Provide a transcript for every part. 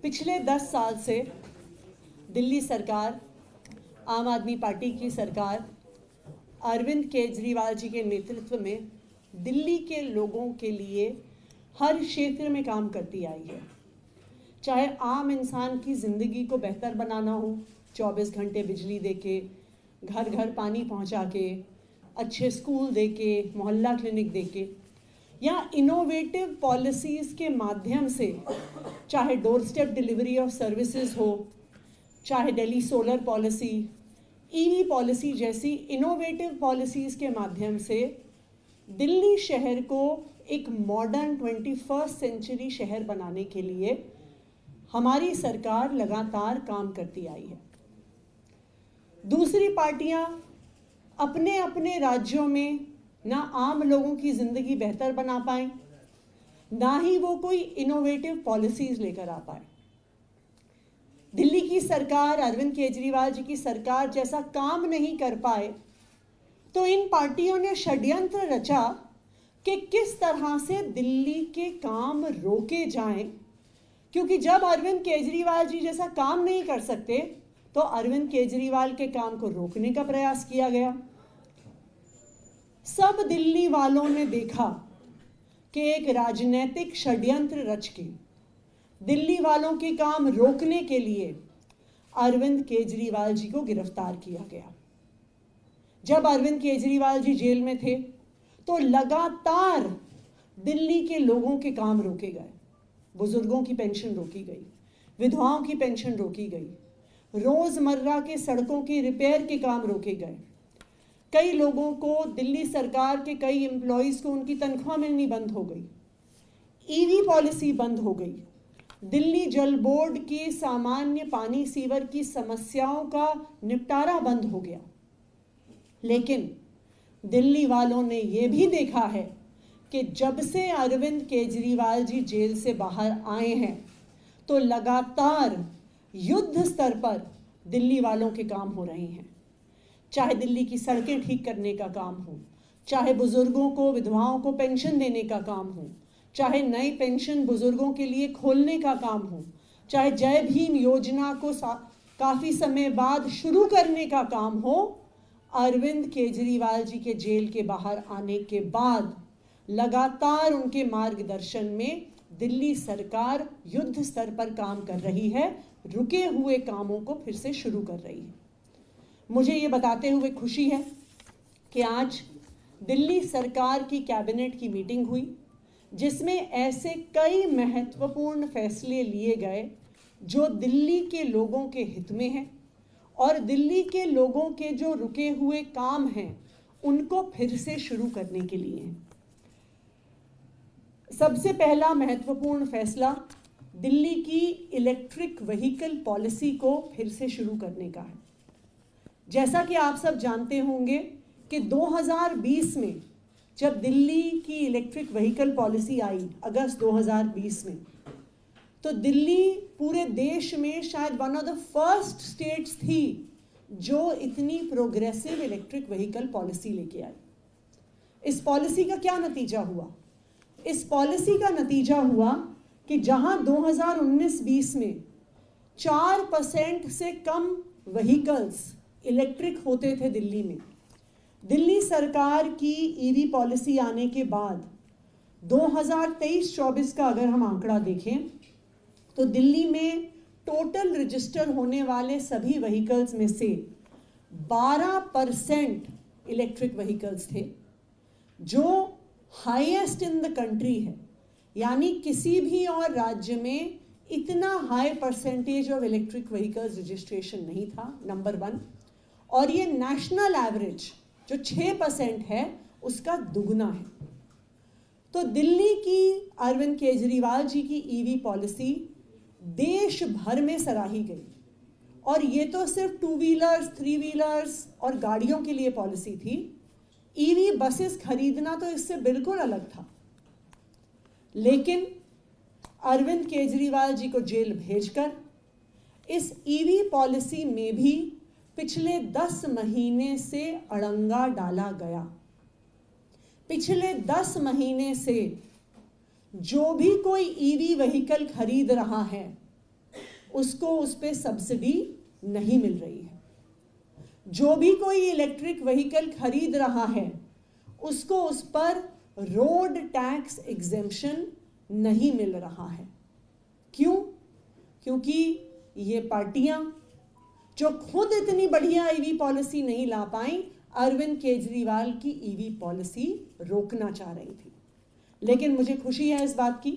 पिछले 10 साल से दिल्ली सरकार, आम आदमी पार्टी की सरकार, अरविंद केजरीवाल जी के नेतृत्व में दिल्ली के लोगों के लिए हर क्षेत्र में काम करती आई है। चाहे आम इंसान की ज़िंदगी को बेहतर बनाना हो, 24 घंटे बिजली देके, घर घर पानी पहुंचा के, अच्छे स्कूल देके, मोहल्ला क्लिनिक देके, या इनोवेटिव पॉलिसीज़ के माध्यम से, चाहे door step delivery of services हो, चाहे Delhi solar policy, EV policy जैसी इनोवेटिव पॉलिसीज़ के माध्यम से दिल्ली शहर को एक मॉडर्न 21st सेंचुरी शहर बनाने के लिए हमारी सरकार लगातार काम करती आई है। दूसरी पार्टियां अपने अपने राज्यों में ना आम लोगों की ज़िंदगी बेहतर बना पाएं, ना ही वो कोई इनोवेटिव पॉलिसीज़ लेकर आ पाए। दिल्ली की सरकार, अरविंद केजरीवाल जी की सरकार जैसा काम नहीं कर पाए तो इन पार्टियों ने षड्यंत्र रचा कि किस तरह से दिल्ली के काम रोके जाएं, क्योंकि जब अरविंद केजरीवाल जी जैसा काम नहीं कर सकते तो अरविंद केजरीवाल के काम को रोकने का प्रयास किया गया। सब दिल्ली वालों ने देखा कि एक राजनीतिक षड्यंत्र रच के दिल्ली वालों के काम रोकने के लिए अरविंद केजरीवाल जी को गिरफ्तार किया गया। जब अरविंद केजरीवाल जी जेल में थे तो लगातार दिल्ली के लोगों के काम रोके गए। बुजुर्गों की पेंशन रोकी गई, विधवाओं की पेंशन रोकी गई, रोजमर्रा के सड़कों के रिपेयर के काम रोके गए। कई लोगों को, दिल्ली सरकार के कई एम्प्लॉयज़ को उनकी तनख्वाह मिलनी बंद हो गई, ईवी पॉलिसी बंद हो गई, दिल्ली जल बोर्ड के सामान्य पानी सीवर की समस्याओं का निपटारा बंद हो गया। लेकिन दिल्ली वालों ने ये भी देखा है कि जब से अरविंद केजरीवाल जी जेल से बाहर आए हैं तो लगातार युद्ध स्तर पर दिल्ली वालों के काम हो रहे हैं। चाहे दिल्ली की सड़कें ठीक करने का काम हो, चाहे बुजुर्गों को, विधवाओं को पेंशन देने का काम हो, चाहे नई पेंशन बुजुर्गों के लिए खोलने का काम हो, चाहे जय भीम योजना को काफ़ी समय बाद शुरू करने का काम हो, अरविंद केजरीवाल जी के जेल के बाहर आने के बाद लगातार उनके मार्गदर्शन में दिल्ली सरकार युद्ध स्तर पर काम कर रही है, रुके हुए कामों को फिर से शुरू कर रही है। मुझे ये बताते हुए खुशी है कि आज दिल्ली सरकार की कैबिनेट की मीटिंग हुई जिसमें ऐसे कई महत्वपूर्ण फैसले लिए गए जो दिल्ली के लोगों के हित में हैं और दिल्ली के लोगों के जो रुके हुए काम हैं उनको फिर से शुरू करने के लिए हैं। सबसे पहला महत्वपूर्ण फैसला दिल्ली की इलेक्ट्रिक व्हीकल पॉलिसी को फिर से शुरू करने का है। जैसा कि आप सब जानते होंगे कि 2020 में जब दिल्ली की इलेक्ट्रिक व्हीकल पॉलिसी आई, अगस्त 2020 में, तो दिल्ली पूरे देश में शायद one of the first states थी जो इतनी प्रोग्रेसिव इलेक्ट्रिक व्हीकल पॉलिसी लेके आई। इस पॉलिसी का क्या नतीजा हुआ? इस पॉलिसी का नतीजा हुआ कि जहां 2019-20 में 4% से कम व्हीकल्स इलेक्ट्रिक होते थे दिल्ली में, दिल्ली सरकार की ईवी पॉलिसी आने के बाद 2023-24 का अगर हम आंकड़ा देखें तो दिल्ली में टोटल रजिस्टर होने वाले सभी व्हीकल्स में से 12% इलेक्ट्रिक व्हीकल्स थे, जो हाईएस्ट इन द कंट्री है। यानी किसी भी और राज्य में इतना high percentage of electric vehicles registration नहीं था, नंबर 1। और ये नेशनल एवरेज जो 6% है उसका दुगना है। तो दिल्ली की अरविंद केजरीवाल जी की ईवी पॉलिसी देश भर में सराही गई। और ये तो सिर्फ 2 व्हीलर्स, 3 व्हीलर्स और गाड़ियों के लिए पॉलिसी थी। ईवी बसेस खरीदना तो इससे बिल्कुल अलग था। लेकिन अरविंद केजरीवाल जी को जेल भेजकर इस ईवी पॉलिसी में भी पिछले 10 महीने से अड़ंगा डाला गया। पिछले 10 महीने से जो भी कोई ईवी व्हीकल खरीद रहा है उसको उस पर सब्सिडी नहीं मिल रही है। जो भी कोई इलेक्ट्रिक व्हीकल खरीद रहा है उसको उस पर रोड टैक्स एग्जेम्पशन नहीं मिल रहा है। क्यों? क्योंकि ये पार्टियां जो खुद इतनी बढ़िया ईवी पॉलिसी नहीं ला पाई, अरविंद केजरीवाल की ईवी पॉलिसी रोकना चाह रही थी। लेकिन मुझे खुशी है इस बात की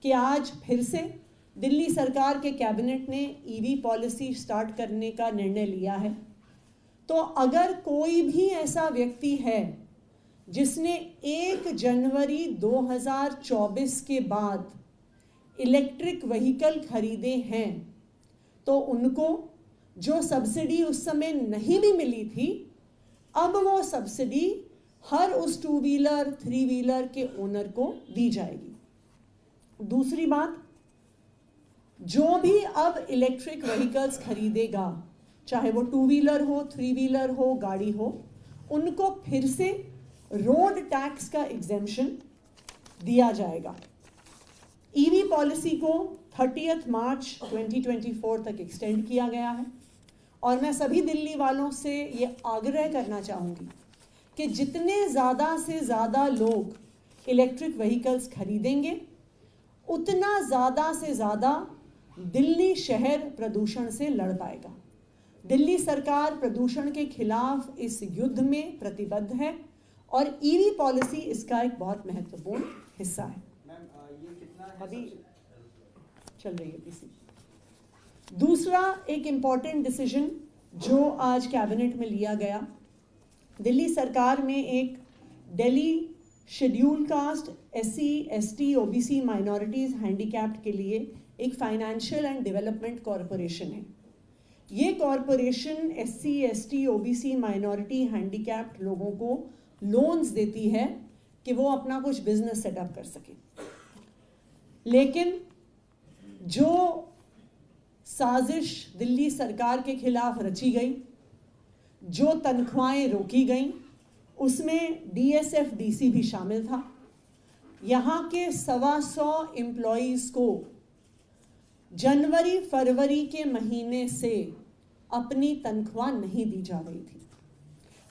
कि आज फिर से दिल्ली सरकार के कैबिनेट ने ईवी पॉलिसी स्टार्ट करने का निर्णय लिया है। तो अगर कोई भी ऐसा व्यक्ति है जिसने 1 जनवरी 2024 के बाद इलेक्ट्रिक व्हीकल खरीदे हैं तो उनको जो सब्सिडी उस समय नहीं भी मिली थी, अब वो सब्सिडी हर उस 2 व्हीलर 3 व्हीलर के ओनर को दी जाएगी। दूसरी बात, जो भी अब इलेक्ट्रिक व्हीकल्स खरीदेगा, चाहे वो 2 व्हीलर हो, 3 व्हीलर हो, गाड़ी हो, उनको फिर से रोड टैक्स का एग्जेम्पशन दिया जाएगा। ईवी पॉलिसी को 30 मार्च 2024 तक एक्सटेंड किया गया है और मैं सभी दिल्ली वालों से ये आग्रह करना चाहूँगी कि जितने ज़्यादा से ज़्यादा लोग इलेक्ट्रिक व्हीकल्स खरीदेंगे उतना ज़्यादा से ज़्यादा दिल्ली शहर प्रदूषण से लड़ पाएगा। दिल्ली सरकार प्रदूषण के खिलाफ इस युद्ध में प्रतिबद्ध है और ईवी पॉलिसी इसका एक बहुत महत्वपूर्ण हिस्सा है। ये कितना है? अभी चल रही है पीसी। दूसरा एक इम्पॉर्टेंट डिसीजन जो आज कैबिनेट में लिया गया, दिल्ली सरकार ने एक Delhi schedule cast, SC, ST, OBC minorities handicapped के लिए एक फाइनेंशियल एंड डेवलपमेंट कॉरपोरेशन है। ये corporation SC, ST, OBC minority handicapped लोगों को लोन्स देती है कि वो अपना कुछ बिजनेस सेटअप कर सके। लेकिन जो साजिश दिल्ली सरकार के खिलाफ रची गई, जो तनख्वाहें रोकी गईं, उसमें DSF DC भी शामिल था। यहाँ के 125 एम्प्लॉयज़ को जनवरी फरवरी के महीने से अपनी तनख्वाह नहीं दी जा रही थी।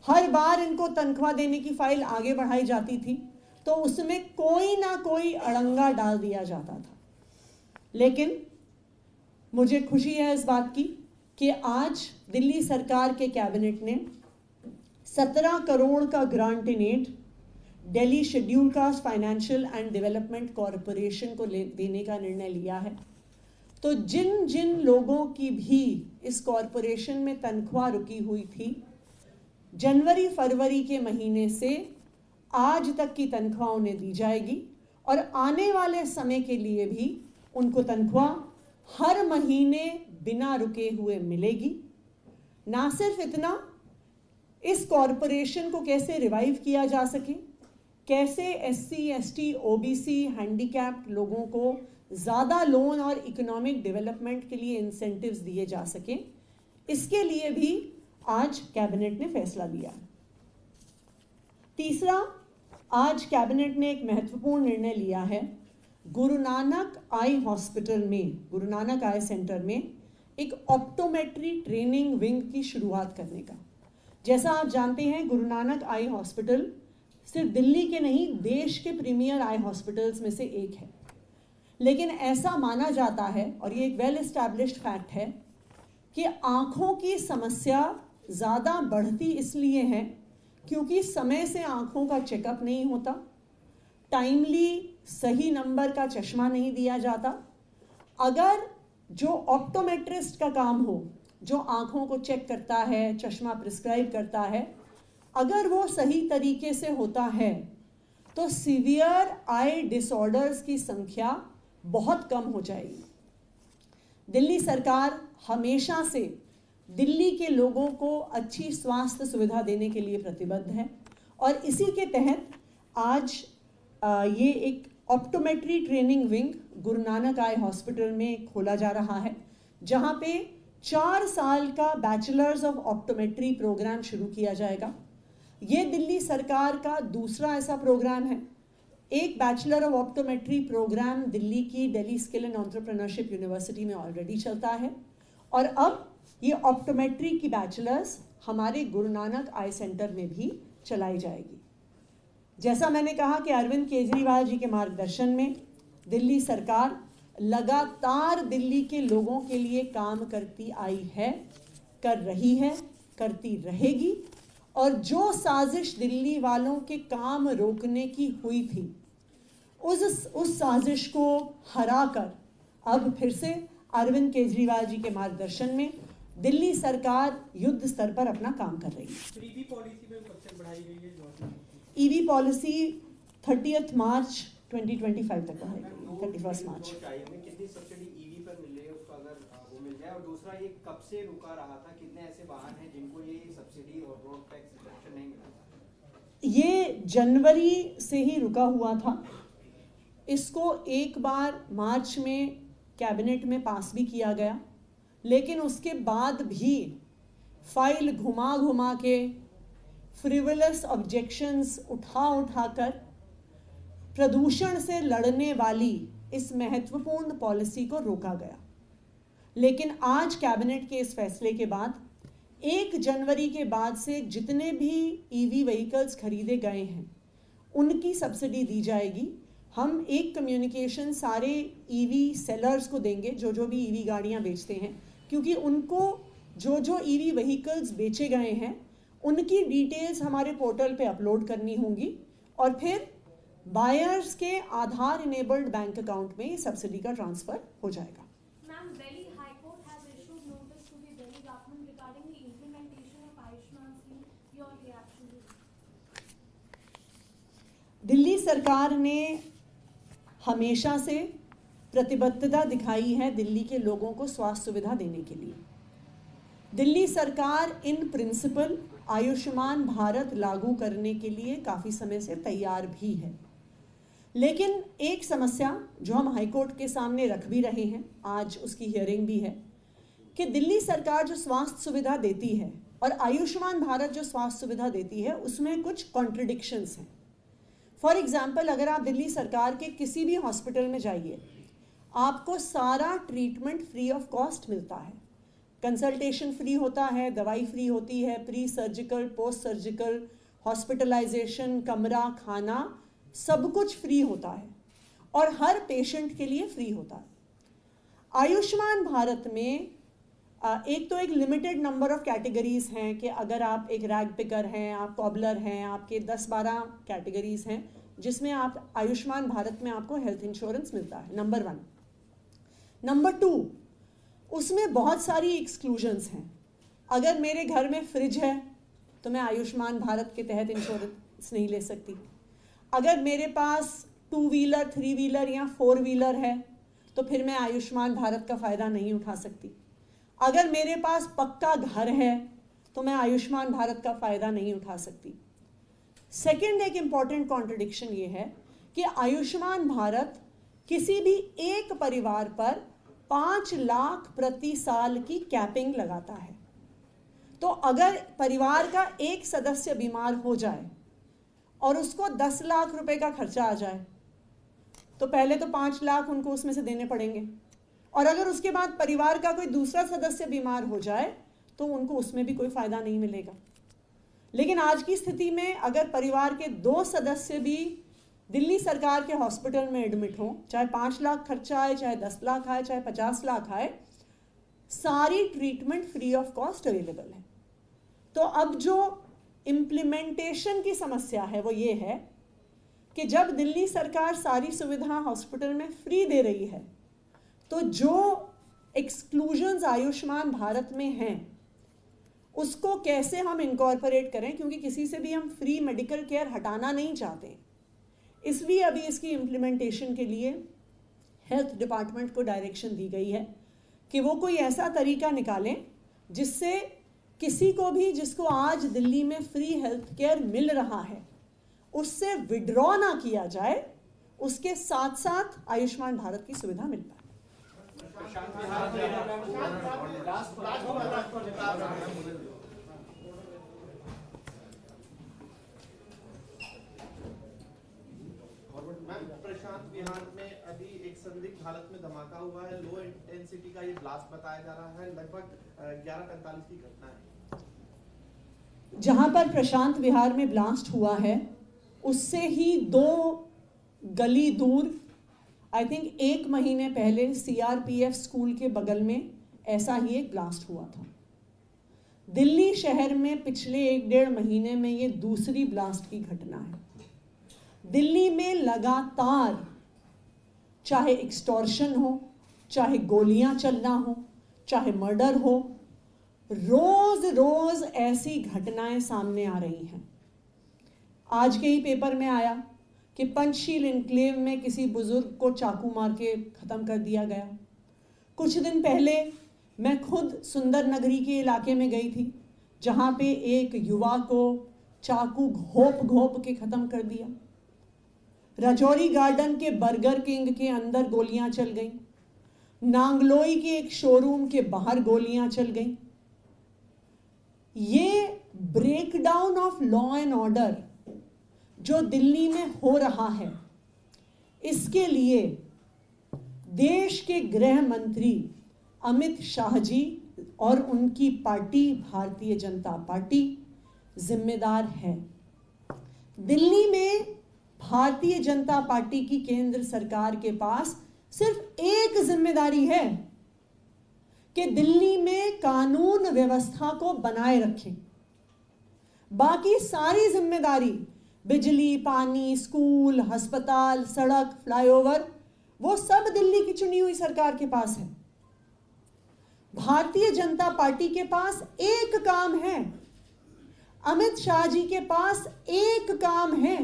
हर बार इनको तनख्वाह देने की फाइल आगे बढ़ाई जाती थी तो उसमें कोई ना कोई अड़ंगा डाल दिया जाता था। लेकिन मुझे खुशी है इस बात की कि आज दिल्ली सरकार के कैबिनेट ने 17 करोड़ का grant in aid Delhi schedule caste financial and development corporation को देने का निर्णय लिया है। तो जिन जिन लोगों की भी इस कॉरपोरेशन में तनख्वाह रुकी हुई थी, जनवरी फरवरी के महीने से आज तक की तनख्वाह उन्हें दी जाएगी और आने वाले समय के लिए भी उनको तनख्वाह हर महीने बिना रुके हुए मिलेगी। ना सिर्फ इतना, इस कॉरपोरेशन को कैसे रिवाइव किया जा सके, कैसे SC, ST, OBC हैंडीकैप्ड लोगों को ज़्यादा लोन और इकोनॉमिक डेवलपमेंट के लिए इंसेंटिव्स दिए जा सके, इसके लिए भी आज कैबिनेट ने फैसला लिया। तीसरा, आज कैबिनेट ने एक महत्वपूर्ण निर्णय लिया है। गुरु नानक आई हॉस्पिटल में, गुरु नानक आई सेंटर में एक ऑप्टोमेट्री ट्रेनिंग विंग की शुरुआत करने का। जैसा आप जानते हैं, गुरु नानक आई हॉस्पिटल सिर्फ दिल्ली के नहीं, देश के प्रीमियर आई हॉस्पिटल्स में से एक है। लेकिन ऐसा माना जाता है, और ये एक वेल एस्टैब्लिश्ड फैक्ट है, कि आँखों की समस्या ज़्यादा बढ़ती इसलिए है क्योंकि समय से आँखों का चेकअप नहीं होता, टाइमली सही नंबर का चश्मा नहीं दिया जाता। अगर जो ऑप्टोमेट्रिस्ट का काम हो, जो आँखों को चेक करता है, चश्मा प्रिस्क्राइब करता है, अगर वो सही तरीके से होता है तो सीवियर आई डिसऑर्डर्स की संख्या बहुत कम हो जाएगी। दिल्ली सरकार हमेशा से दिल्ली के लोगों को अच्छी स्वास्थ्य सुविधा देने के लिए प्रतिबद्ध है और इसी के तहत आज ये एक optometry training wing Guru Nanak eye hospital में खोला जा रहा है, जहाँ पे 4 साल का बैचलर्स ऑफ ऑप्टोमेट्री प्रोग्राम शुरू किया जाएगा। ये दिल्ली सरकार का दूसरा ऐसा प्रोग्राम है। एक bachelor of optometry programme Delhi की Delhi skill and entrepreneurship university में ऑलरेडी चलता है, और अब ये ऑप्टोमेट्री की बैचलर्स हमारे गुरु नानक आई सेंटर में भी चलाई जाएगी। जैसा मैंने कहा कि अरविंद केजरीवाल जी के मार्गदर्शन में दिल्ली सरकार लगातार दिल्ली के लोगों के लिए काम करती आई है, कर रही है, करती रहेगी, और जो साजिश दिल्ली वालों के काम रोकने की हुई थी उस साजिश को हराकर अब फिर से अरविंद केजरीवाल जी के मार्गदर्शन में दिल्ली सरकार युद्ध स्तर पर अपना काम कर रही है। ईवी पॉलिसी में कब तक बढ़ाई गई है? ईवी पॉलिसी 30 मार्च 2025 तक बढ़ाएगी, 31 मार्च। कितनी सब्सिडी ईवी पर मिल रही है, उसका अगर वो मिल जाए, और दूसरा ये कब से रुका रहा था, कितने ऐसे वाहन हैं जिनको ये सब्सिडी और रोड टैक्स रिडक्शन नहीं मिला था? ये जनवरी से ही रुका हुआ था। इसको एक बार मार्च में कैबिनेट में पास भी किया गया, लेकिन उसके बाद भी फाइल घुमा घुमा के फ्रिवलस ऑब्जेक्शंस उठाकर प्रदूषण से लड़ने वाली इस महत्वपूर्ण पॉलिसी को रोका गया। लेकिन आज कैबिनेट के इस फैसले के बाद 1 जनवरी के बाद से जितने भी ईवी व्हीकल्स खरीदे गए हैं उनकी सब्सिडी दी जाएगी। हम एक कम्युनिकेशन सारे ईवी सेलर्स को देंगे, जो भी ईवी गाड़ियां बेचते हैं, क्योंकि उनको जो ईवी व्हीकल्स बेचे गए हैं उनकी डिटेल्स हमारे पोर्टल पे अपलोड करनी होंगी, और फिर बायर्स के आधार इनेबल्ड बैंक अकाउंट में सब्सिडी का ट्रांसफर हो जाएगा। Ma'am, Delhi High Court has issued notice to the Delhi government regarding the implementation of Ayushman scheme. Your reaction to this? Delhi सरकार ने हमेशा से प्रतिबद्धता दिखाई है दिल्ली के लोगों को स्वास्थ्य सुविधा देने के लिए। दिल्ली सरकार इन प्रिंसिपल आयुष्मान भारत लागू करने के लिए काफ़ी समय से तैयार भी है, लेकिन एक समस्या जो हम हाईकोर्ट के सामने रख भी रहे हैं, आज उसकी हियरिंग भी है, कि दिल्ली सरकार जो स्वास्थ्य सुविधा देती है और आयुष्मान भारत जो स्वास्थ्य सुविधा देती है उसमें कुछ कॉन्ट्रडिक्शंस हैं। फॉर एग्जाम्पल, अगर आप दिल्ली सरकार के किसी भी हॉस्पिटल में जाइए, आपको सारा ट्रीटमेंट फ्री ऑफ कॉस्ट मिलता है। कंसल्टेशन फ्री होता है, दवाई फ्री होती है, pre surgical, post surgical, hospitalisation, कमरा, खाना, सब कुछ फ्री होता है और हर पेशेंट के लिए फ्री होता है। आयुष्मान भारत में एक तो एक लिमिटेड नंबर ऑफ कैटेगरीज हैं कि अगर आप एक रैग पिकर हैं, आप कॉबलर हैं, आपके 10-12 कैटेगरीज हैं जिसमें आप आयुष्मान भारत में आपको हेल्थ इंश्योरेंस मिलता है, नंबर 1। नंबर 2, उसमें बहुत सारी एक्सक्लूजन्स हैं। अगर मेरे घर में फ्रिज है तो मैं आयुष्मान भारत के तहत इंश्योरेंस नहीं ले सकती। अगर मेरे पास 2 व्हीलर, 3 व्हीलर या 4 व्हीलर है तो फिर मैं आयुष्मान भारत का फ़ायदा नहीं उठा सकती। अगर मेरे पास पक्का घर है तो मैं आयुष्मान भारत का फ़ायदा नहीं उठा सकती। सेकेंड, एक इम्पॉर्टेंट कॉन्ट्रडिक्शन ये है कि आयुष्मान भारत किसी भी एक परिवार पर 5 लाख प्रति साल की कैपिंग लगाता है। तो अगर परिवार का एक सदस्य बीमार हो जाए और उसको 10 लाख रुपए का खर्चा आ जाए तो पहले तो 5 लाख उनको उसमें से देने पड़ेंगे, और अगर उसके बाद परिवार का कोई दूसरा सदस्य बीमार हो जाए तो उनको उसमें भी कोई फ़ायदा नहीं मिलेगा। लेकिन आज की स्थिति में अगर परिवार के 2 सदस्य भी दिल्ली सरकार के हॉस्पिटल में एडमिट हों, चाहे 5 लाख खर्चा आए, चाहे 10 लाख आए, चाहे 50 लाख आए, सारी treatment free of cost available है। तो अब जो इम्प्लीमेंटेशन की समस्या है वो ये है कि जब दिल्ली सरकार सारी सुविधा हॉस्पिटल में फ्री दे रही है तो जो एक्सक्लूजन्स आयुष्मान भारत में हैं उसको कैसे हम इनकॉर्पोरेट करें, क्योंकि किसी से भी हम फ्री मेडिकल केयर हटाना नहीं चाहते। इसलिए अभी इसकी इम्प्लीमेंटेशन के लिए हेल्थ डिपार्टमेंट को डायरेक्शन दी गई है कि वो कोई ऐसा तरीका निकालें जिससे किसी को भी जिसको आज दिल्ली में फ्री हेल्थ केयर मिल रहा है उससे विड्रॉ ना किया जाए, उसके साथ साथ आयुष्मान भारत की सुविधा मिल पाए। फॉरवर्ड मैम, प्रशांत विहार में अभी एक संदिग्ध हालत में धमाका हुआ है, लो इंटेंसिटी का ये ब्लास्ट बताया जा रहा है, लगभग 11:45 की घटना है। जहां पर प्रशांत विहार में ब्लास्ट हुआ है उससे ही 2 गली दूर आई थिंक 1 महीने पहले सीआरपीएफ स्कूल के बगल में ऐसा ही एक ब्लास्ट हुआ था। दिल्ली शहर में पिछले 1-1.5 महीने में ये दूसरी ब्लास्ट की घटना है। दिल्ली में लगातार चाहे एक्सटॉर्शन हो, चाहे गोलियां चलना हो, चाहे मर्डर हो, रोज रोज ऐसी घटनाएं सामने आ रही हैं। आज के ही पेपर में आया कि पंचशील एन्क्लेव में किसी बुजुर्ग को चाकू मार के खत्म कर दिया गया। कुछ दिन पहले मैं खुद सुंदर नगरी के इलाके में गई थी जहां पे एक युवा को चाकू घोप घोप के खत्म कर दिया। राजौरी गार्डन के बर्गर किंग के अंदर गोलियां चल गईं। नांगलोई के एक शोरूम के बाहर गोलियां चल गईं। ये breakdown of law and order जो दिल्ली में हो रहा है, इसके लिए देश के गृह मंत्री अमित शाह जी और उनकी पार्टी भारतीय जनता पार्टी जिम्मेदार है। दिल्ली में भारतीय जनता पार्टी की केंद्र सरकार के पास सिर्फ एक जिम्मेदारी है कि दिल्ली में कानून व्यवस्था को बनाए रखें। बाकी सारी जिम्मेदारी बिजली, पानी, स्कूल, अस्पताल, सड़क, फ्लाईओवर, वो सब दिल्ली की चुनी हुई सरकार के पास है। भारतीय जनता पार्टी के पास एक काम है, अमित शाह जी के पास एक काम है,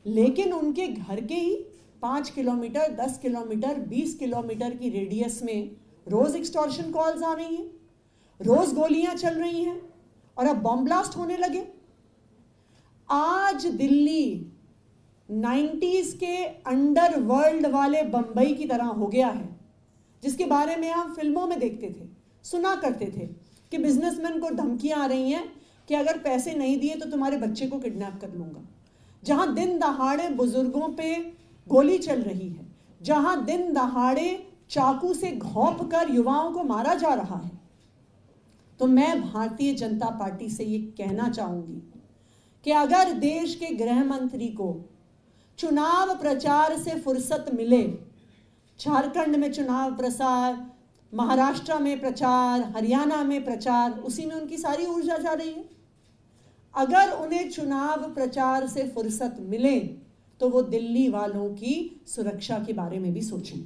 लेकिन उनके घर के ही 5 किलोमीटर, 10 किलोमीटर, 20 किलोमीटर की रेडियस में रोज एक्सटॉर्शन कॉल्स आ रही हैं, रोज गोलियां चल रही हैं और अब बॉम्ब ब्लास्ट होने लगे। आज दिल्ली 90s के अंडरवर्ल्ड वाले बंबई की तरह हो गया है, जिसके बारे में हम फिल्मों में देखते थे, सुना करते थे कि बिजनेसमैन को धमकियां आ रही हैं कि अगर पैसे नहीं दिए तो तुम्हारे बच्चे को किडनैप कर लूंगा। जहां दिन दहाड़े बुजुर्गों पे गोली चल रही है, जहां दिन दहाड़े चाकू से घोंप कर युवाओं को मारा जा रहा है, तो मैं भारतीय जनता पार्टी से ये कहना चाहूंगी कि अगर देश के गृह मंत्री को चुनाव प्रचार से फुर्सत मिले, झारखंड में चुनाव प्रचार, महाराष्ट्र में प्रचार, हरियाणा में प्रचार, उसी में उनकी सारी ऊर्जा जा रही है। अगर उन्हें चुनाव प्रचार से फुर्सत मिले तो वो दिल्ली वालों की सुरक्षा के बारे में भी सोचें।